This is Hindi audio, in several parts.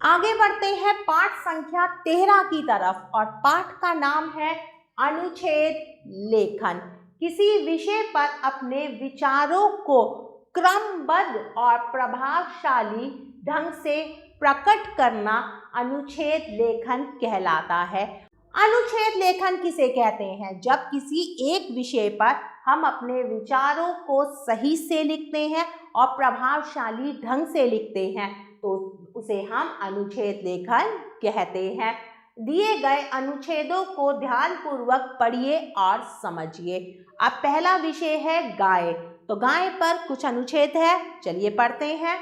आगे बढ़ते हैं पाठ संख्या 13 की तरफ और पाठ का नाम है अनुच्छेद लेखन। किसी विषय पर अपने विचारों को क्रमबद्ध और प्रभावशाली ढंग से प्रकट करना अनुच्छेद लेखन कहलाता है। अनुच्छेद लेखन किसे कहते हैं? जब किसी एक विषय पर हम अपने विचारों को सही से लिखते हैं और प्रभावशाली ढंग से लिखते हैं तो उसे हम अनुच्छेद लेखन कहते हैं। दिए गए अनुच्छेदों को ध्यानपूर्वक पढ़िए और समझिए। अब पहला विषय है गाय। तो गाय पर कुछ अनुच्छेद है, चलिए पढ़ते हैं।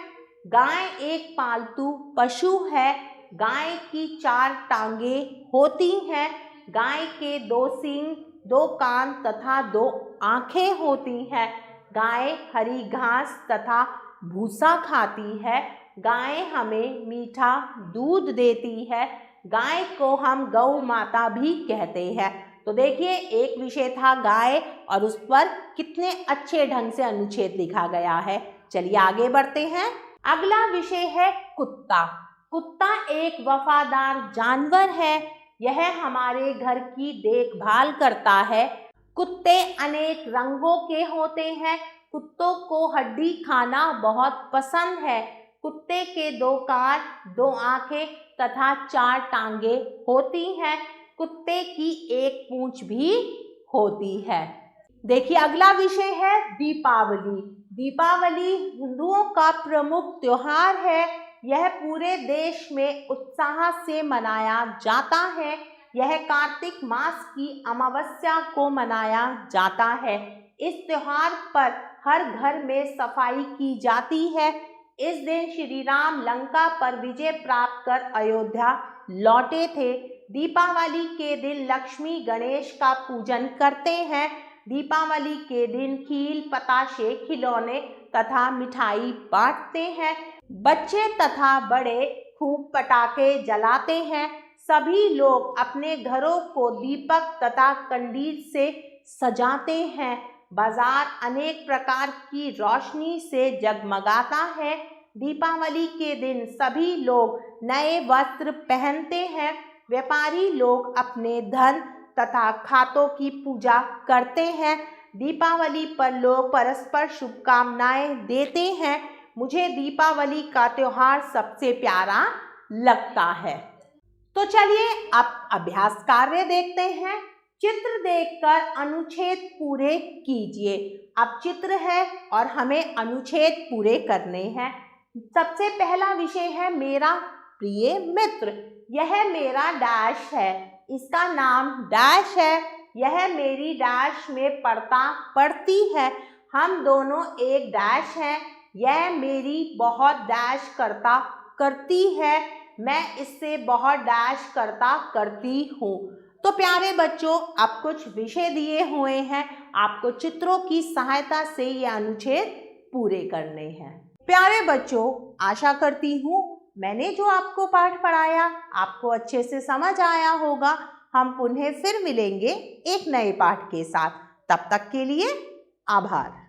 गाय एक पालतू पशु है। गाय की 4 टांगें होती हैं। गाय के 2 सींग, 2 कान तथा 2 आंखें होती हैं। गाय हरी घास तथा भूसा खाती है। गाय हमें मीठा दूध देती है। गाय को हम गौ माता भी कहते हैं। तो देखिए, एक विषय था गाय और उस पर कितने अच्छे ढंग से अनुच्छेद लिखा गया है। चलिए आगे बढ़ते हैं। अगला विषय है कुत्ता। कुत्ता एक वफादार जानवर है। यह हमारे घर की देखभाल करता है। कुत्ते अनेक रंगों के होते हैं। कुत्तों को हड्डी खाना बहुत पसंद है। कुत्ते के 2 कान, 2 आंखें तथा 4 टांगें होती हैं। कुत्ते की 1 पूंछ भी होती है। देखिए, अगला विषय है दीपावली। दीपावली हिंदुओं का प्रमुख त्योहार है। यह पूरे देश में उत्साह से मनाया जाता है। यह कार्तिक मास की अमावस्या को मनाया जाता है। इस त्योहार पर हर घर में सफाई की जाती है। इस दिन श्री राम लंका पर विजय प्राप्त कर अयोध्या लौटे थे। दीपावली के दिन लक्ष्मी गणेश का पूजन करते हैं। दीपावली के दिन खील, पताशे, खिलौने तथा मिठाई बांटते हैं। बच्चे तथा बड़े खूब पटाखे जलाते हैं। सभी लोग अपने घरों को दीपक तथा कंडील से सजाते हैं। बाजार अनेक प्रकार की रोशनी से जगमगाता है। दीपावली के दिन सभी लोग नए वस्त्र पहनते हैं। व्यापारी लोग अपने धन तथा खातों की पूजा करते हैं। दीपावली पर लोग परस्पर शुभकामनाएं देते हैं। मुझे दीपावली का त्योहार सबसे प्यारा लगता है। तो चलिए अब अभ्यास कार्य देखते हैं। चित्र देखकर अनुच्छेद पूरे कीजिए। अब चित्र है और हमें अनुच्छेद पूरे करने हैं। सबसे पहला विषय है मेरा प्रिय मित्र। यह मेरा डैश है। इसका नाम डैश है। यह मेरी डैश में पढ़ती है। हम दोनों एक डैश हैं। यह मेरी बहुत डैश करती है। मैं इससे बहुत डैश करती हूँ। तो प्यारे बच्चों, अब कुछ विषय दिए हुए हैं। आपको चित्रों की सहायता से ये अनुच्छेद पूरे करने हैं। प्यारे बच्चों, आशा करती हूँ मैंने जो आपको पाठ पढ़ाया आपको अच्छे से समझ आया होगा। हम पुनः फिर मिलेंगे एक नए पाठ के साथ। तब तक के लिए आभार।